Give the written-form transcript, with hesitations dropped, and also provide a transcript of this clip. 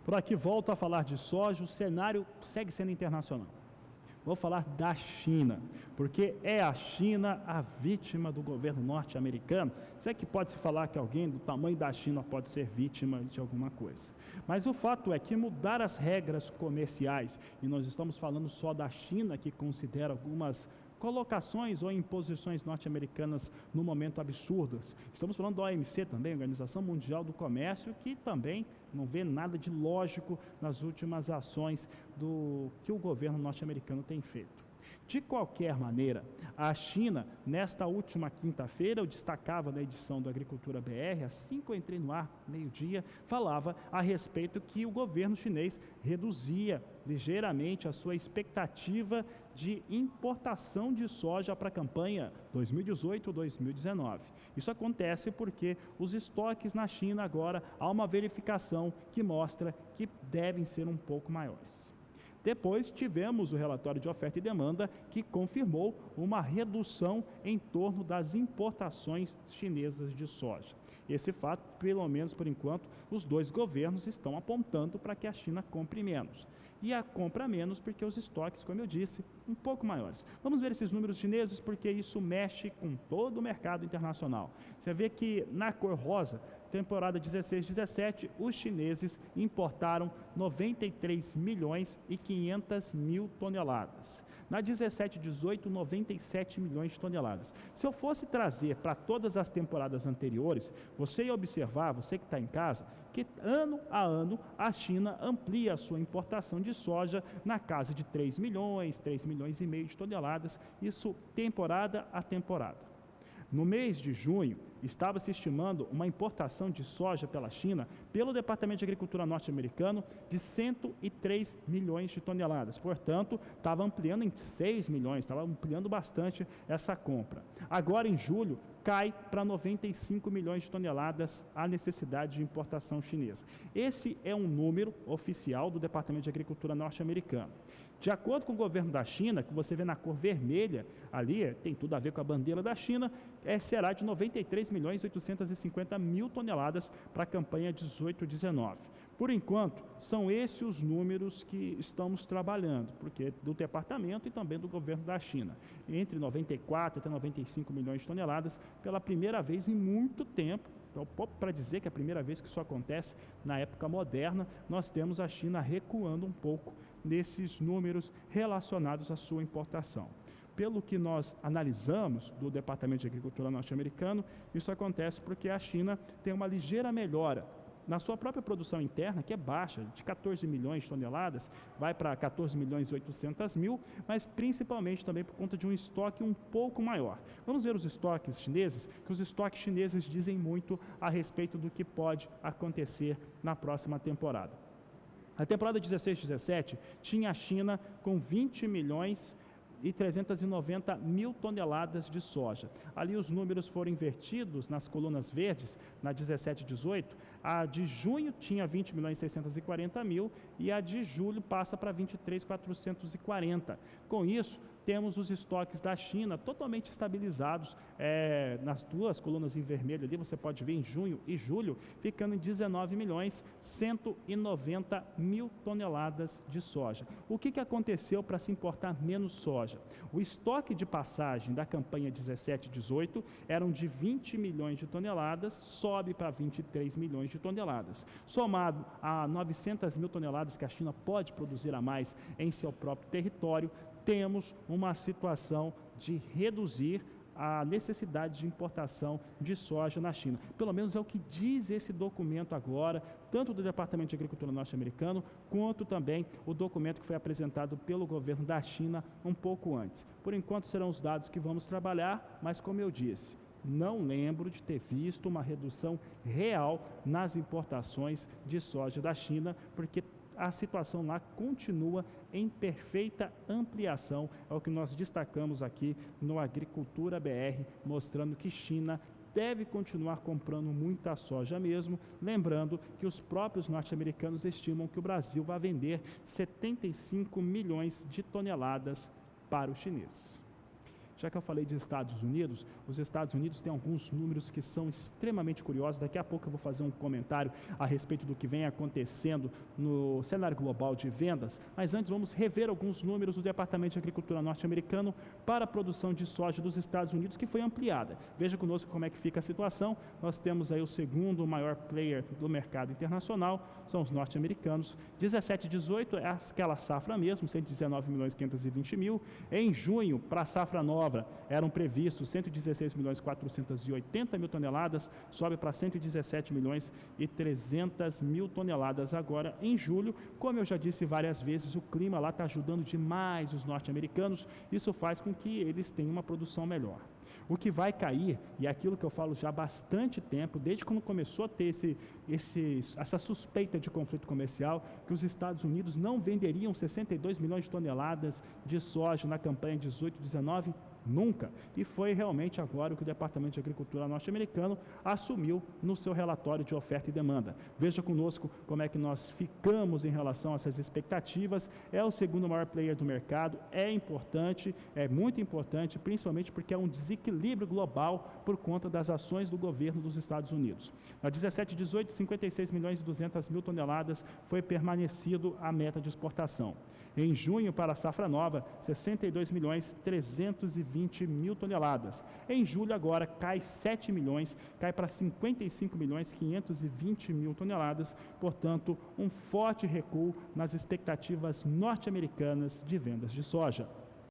Por aqui volto a falar de soja, o cenário segue sendo internacional. Vou falar da China, porque é a China a vítima do governo norte-americano. Se é que pode-se falar que alguém do tamanho da China pode ser vítima de alguma coisa. Mas o fato é que mudar as regras comerciais, e nós estamos falando só da China, que considera algumas colocações ou imposições norte-americanas no momento absurdas. Estamos falando da OMC também, Organização Mundial do Comércio, que também não vê nada de lógico nas últimas ações que o governo norte-americano tem feito. De qualquer maneira, a China, nesta última quinta-feira, eu destacava na edição do Agricultura BR, assim que eu entrei no ar, meio-dia, falava a respeito que o governo chinês reduzia ligeiramente a sua expectativa de importação de soja para a campanha 2018-2019. Isso acontece porque os estoques na China agora há uma verificação que mostra que devem ser um pouco maiores. Depois tivemos o relatório de oferta e demanda que confirmou uma redução em torno das importações chinesas de soja. Esse fato, pelo menos por enquanto, os dois governos estão apontando para que a China compre menos. E a compra menos porque os estoques, como eu disse, um pouco maiores. Vamos ver esses números chineses porque isso mexe com todo o mercado internacional. Você vê que na cor rosa, temporada 16-17, os chineses importaram 93 milhões e 500 mil toneladas. Na 17-18, 97 milhões de toneladas. Se eu fosse trazer para todas as temporadas anteriores, você ia observar, você que está em casa, que ano a ano a China amplia a sua importação de soja na casa de 3 milhões e meio de toneladas, isso temporada a temporada. No mês de junho, estava se estimando uma importação de soja pela China, pelo Departamento de Agricultura norte-americano, de 103 milhões de toneladas. Portanto, estava ampliando em 6 milhões, estava ampliando bastante essa compra. Agora, em julho, cai para 95 milhões de toneladas a necessidade de importação chinesa. Esse é um número oficial do Departamento de Agricultura norte-americano. De acordo com o governo da China, que você vê na cor vermelha ali, tem tudo a ver com a bandeira da China, será de 93 milhões e 850 mil toneladas para a campanha 18-19. Por enquanto, são esses os números que estamos trabalhando, porque do departamento e também do governo da China. Entre 94 até 95 milhões de toneladas, pela primeira vez em muito tempo. Então, para dizer que é a primeira vez que isso acontece na época moderna, nós temos a China recuando um pouco nesses números relacionados à sua importação. Pelo que nós analisamos do Departamento de Agricultura norte-americano, isso acontece porque a China tem uma ligeira melhora na sua própria produção interna, que é baixa, de 14 milhões de toneladas, vai para 14 milhões e 800 mil, mas principalmente também por conta de um estoque um pouco maior. Vamos ver os estoques chineses, que os estoques chineses dizem muito a respeito do que pode acontecer na próxima temporada. A temporada 16-17 tinha a China com 20 milhões e 390 mil toneladas de soja. Ali os números foram invertidos nas colunas verdes, na 17-18, a de junho tinha 20 milhões e 640 mil e a de julho passa para 23.440. Com isso, temos os estoques da China totalmente estabilizados nas duas colunas em vermelho ali, você pode ver em junho e julho, ficando em 19 milhões 190 mil toneladas de soja. O que aconteceu para se importar menos soja? O estoque de passagem da campanha 17-18 eram de 20 milhões de toneladas, sobe para 23 milhões de toneladas. Somado a 900 mil toneladas que a China pode produzir a mais em seu próprio território, temos uma situação de reduzir a necessidade de importação de soja na China. Pelo menos é o que diz esse documento agora, tanto do Departamento de Agricultura norte-americano, quanto também o documento que foi apresentado pelo governo da China um pouco antes. Por enquanto serão os dados que vamos trabalhar, mas como eu disse, não lembro de ter visto uma redução real nas importações de soja da China, porque a situação lá continua em perfeita ampliação, é o que nós destacamos aqui no Agricultura BR, mostrando que China deve continuar comprando muita soja mesmo, lembrando que os próprios norte-americanos estimam que o Brasil vai vender 75 milhões de toneladas para os chineses. Já que eu falei de Estados Unidos, os Estados Unidos têm alguns números que são extremamente curiosos. Daqui a pouco eu vou fazer um comentário a respeito do que vem acontecendo no cenário global de vendas, mas antes vamos rever alguns números do Departamento de Agricultura norte-americano para a produção de soja dos Estados Unidos, que foi ampliada. Veja conosco como é que fica a situação. Nós temos aí o segundo maior player do mercado internacional, são os norte-americanos. 17 e 18 é aquela safra mesmo, 119 milhões 520 mil. Em junho, para a safra nova, eram previstos 116 milhões 480 mil toneladas, sobe para 117 milhões e 300 mil toneladas agora em julho. Como eu já disse várias vezes, o clima lá está ajudando demais os norte-americanos, isso faz com que eles tenham uma produção melhor. O que vai cair, e é aquilo que eu falo já há bastante tempo, desde quando começou a ter essa suspeita de conflito comercial, que os Estados Unidos não venderiam 62 milhões de toneladas de soja na campanha 18-19, nunca. E foi realmente agora o que o Departamento de Agricultura norte-americano assumiu no seu relatório de oferta e demanda. Veja conosco como é que nós ficamos em relação a essas expectativas. É o segundo maior player do mercado, é importante, é muito importante, principalmente porque é um desequilíbrio global por conta das ações do governo dos Estados Unidos. Na 17 e 18, 56 milhões e 200 mil toneladas foi permanecido a meta de exportação. Em junho, para a safra nova, 62 milhões 320 mil toneladas. Em julho, agora, cai 7 milhões, cai para 55 milhões 520 mil toneladas. Portanto, um forte recuo nas expectativas norte-americanas de vendas de soja.